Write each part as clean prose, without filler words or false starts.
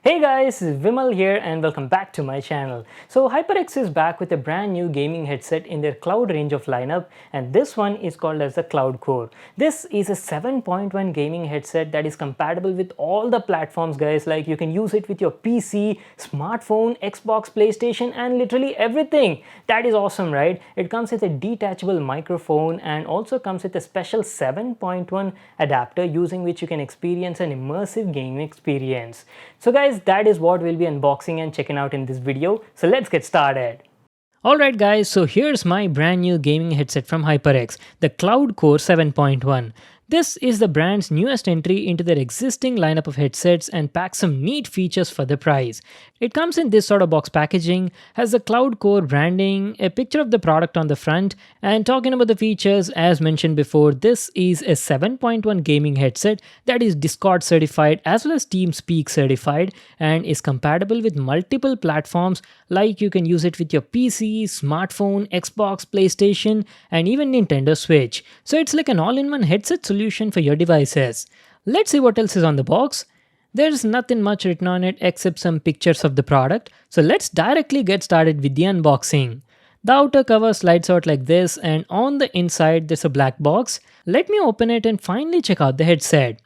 Hey guys, Vimal here and welcome back to my channel. So HyperX is back with a brand new gaming headset in their cloud range of lineup, and this one is called as the Cloud Core. This is a 7.1 gaming headset that is compatible with all the platforms guys, like you can use it with your PC, smartphone, Xbox, PlayStation and literally everything. That is awesome, right? It comes with a detachable microphone and also comes with a special 7.1 adapter using which you can experience an immersive gaming experience. So guys, that is what we'll be unboxing and checking out in this video. So let's get started. Alright guys, so here's my brand new gaming headset from HyperX, the Cloud Core 7.1. This is the brand's newest entry into their existing lineup of headsets and packs some neat features for the price. It comes in this sort of box packaging, has the Cloud Core branding, a picture of the product on the front, and talking about the features, as mentioned before, this is a 7.1 gaming headset that is Discord certified as well as TeamSpeak certified and is compatible with multiple platforms, like you can use it with your PC, smartphone, Xbox, PlayStation, and even Nintendo Switch. So it's like an all-in-one headset solution for your devices. Let's see what else is on the box. There's nothing much written on it except some pictures of the product. So let's directly get started with the unboxing. The outer cover slides out like this, and on the inside there's a black box. Let me open it and finally check out the headset.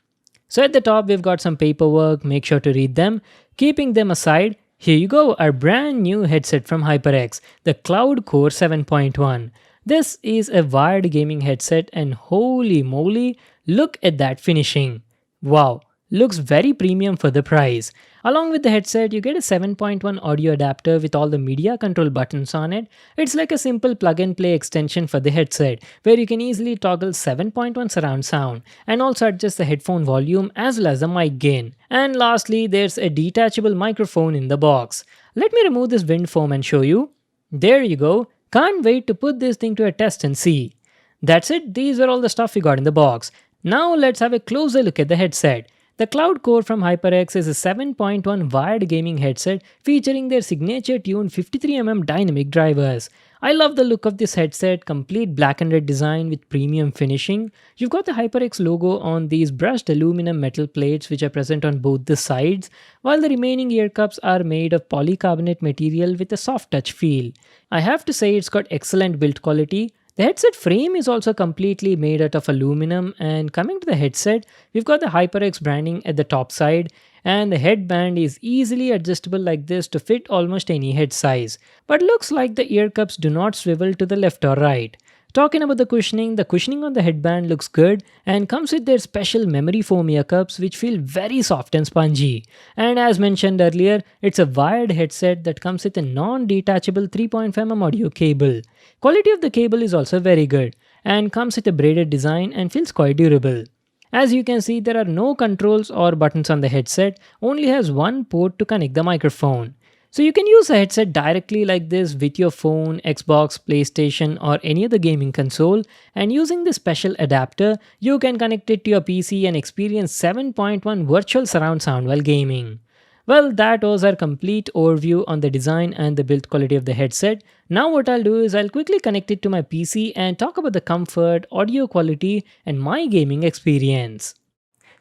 So at the top we've got some paperwork, make sure to read them. Keeping them aside, here you go, our brand new headset from HyperX, the Cloud Core 7.1. This is a wired gaming headset and holy moly, look at that finishing. Wow, looks very premium for the price. Along with the headset, you get a 7.1 audio adapter with all the media control buttons on it. It's like a simple plug and play extension for the headset, where you can easily toggle 7.1 surround sound and also adjust the headphone volume as well as the mic gain. And lastly, there's a detachable microphone in the box. Let me remove this wind foam and show you. There you go. Can't wait to put this thing to a test and see. That's it, these are all the stuff we got in the box. Now let's have a closer look at the headset. The Cloud Core from HyperX is a 7.1 wired gaming headset featuring their signature tuned 53mm dynamic drivers. I love the look of this headset, complete black and red design with premium finishing. You've got the HyperX logo on these brushed aluminum metal plates which are present on both the sides, while the remaining ear cups are made of polycarbonate material with a soft touch feel. I have to say it's got excellent build quality. The headset frame is also completely made out of aluminum, and coming to the headset, we've got the HyperX branding at the top side, and the headband is easily adjustable like this to fit almost any head size. But looks like the ear cups do not swivel to the left or right. Talking about the cushioning on the headband looks good and comes with their special memory foam ear cups which feel very soft and spongy. And as mentioned earlier, it's a wired headset that comes with a non-detachable 3.5mm audio cable. Quality of the cable is also very good and comes with a braided design and feels quite durable. As you can see, there are no controls or buttons on the headset, only has one port to connect the microphone. So you can use a headset directly like this with your phone, Xbox, PlayStation or any other gaming console, and using this special adapter, you can connect it to your PC and experience 7.1 virtual surround sound while gaming. Well, that was our complete overview on the design and the build quality of the headset. Now what I'll do is I'll quickly connect it to my PC and talk about the comfort, audio quality and my gaming experience.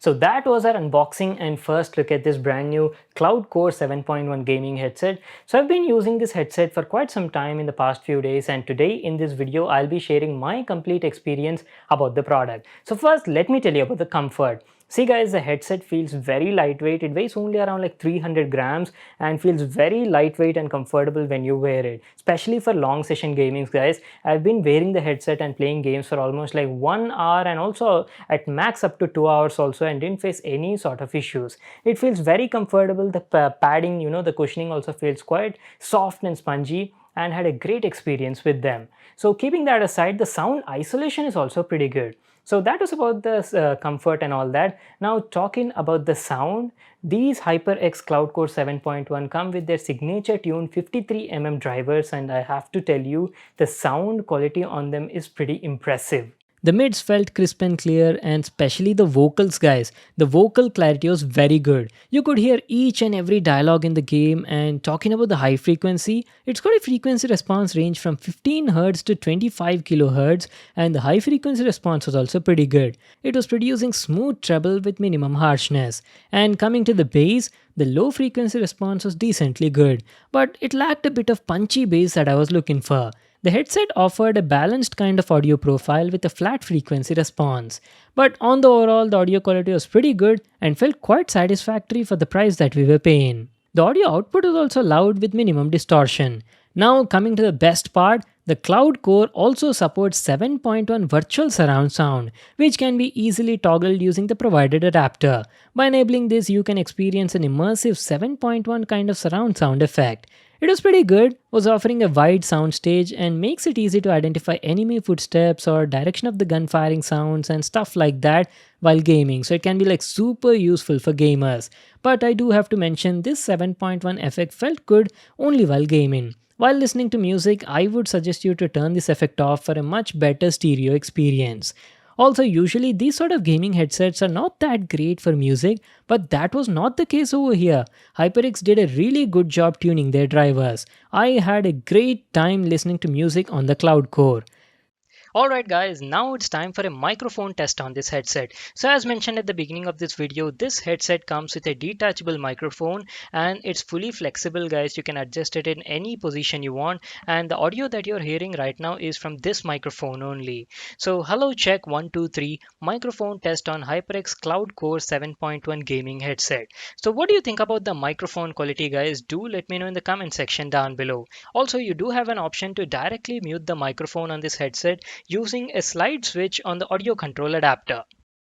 So that was our unboxing and first look at this brand new Cloud Core 7.1 gaming headset. So I've been using this headset for quite some time in the past few days, and today in this video I'll be sharing my complete experience about the product. So first let me tell you about the comfort. See guys, the headset feels very lightweight. It weighs only around like 300 grams and feels very lightweight and comfortable when you wear it. Especially for long session gaming guys. I've been wearing the headset and playing games for almost like 1 hour and also at max up to 2 hours also, and didn't face any sort of issues. It feels very comfortable. The padding, the cushioning also feels quite soft and spongy, and had a great experience with them. So keeping that aside, the sound isolation is also pretty good. So that was about the comfort and all that. Now talking about the sound, these HyperX Cloud Core 7.1 come with their signature tuned 53mm drivers, and I have to tell you, the sound quality on them is pretty impressive. The mids felt crisp and clear, and especially the vocals, guys. The vocal clarity was very good. You could hear each and every dialogue in the game. And talking about the high frequency, it's got a frequency response range from 15 Hz to 25 kHz, and the high frequency response was also pretty good. It was producing smooth treble with minimum harshness. And coming to the bass, the low frequency response was decently good, but it lacked a bit of punchy bass that I was looking for. The headset offered a balanced kind of audio profile with a flat frequency response. But on the overall, the audio quality was pretty good and felt quite satisfactory for the price that we were paying. The audio output was also loud with minimum distortion. Now, coming to the best part, the Cloud Core also supports 7.1 virtual surround sound, which can be easily toggled using the provided adapter. By enabling this, you can experience an immersive 7.1 kind of surround sound effect. It was pretty good, was offering a wide sound stage and makes it easy to identify enemy footsteps or direction of the gun firing sounds and stuff like that while gaming. So it can be like super useful for gamers. But I do have to mention this 7.1 effect felt good only while gaming. While listening to music, I would suggest you to turn this effect off for a much better stereo experience. Also, usually these sort of gaming headsets are not that great for music, but that was not the case over here. HyperX did a really good job tuning their drivers. I had a great time listening to music on the Cloud Core. Alright guys, now it's time for a microphone test on this headset. So as mentioned at the beginning of this video, this headset comes with a detachable microphone and it's fully flexible, guys. You can adjust it in any position you want, and the audio that you're hearing right now is from this microphone only. So hello, check 1 2 3 microphone test on HyperX Cloud Core 7.1 gaming headset. So what do you think about the microphone quality, guys? Do let me know in the comment section down below. Also, you do have an option to directly mute the microphone on this headset using a slide switch on the audio control adapter.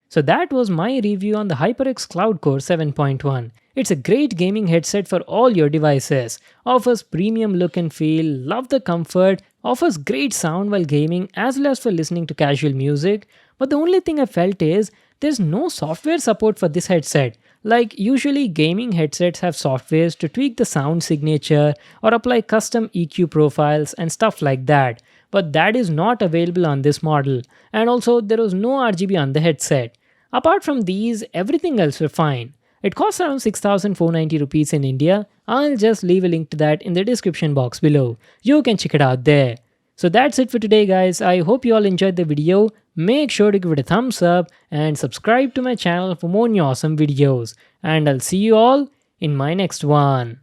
So that was my review on the HyperX Cloud Core 7.1. It's a great gaming headset for all your devices. Offers premium look and feel, love the comfort, offers great sound while gaming as well as for listening to casual music. But the only thing I felt is there's no software support for this headset. Like usually gaming headsets have softwares to tweak the sound signature or apply custom EQ profiles and stuff like that. But that is not available on this model, and also there was no RGB on the headset. Apart from these, everything else were fine. It costs around 6,490 rupees in India. I'll just leave a link to that in the description box below. You can check it out there. So that's it for today, guys. I hope you all enjoyed the video. Make sure to give it a thumbs up and subscribe to my channel for more new awesome videos. And I'll see you all in my next one.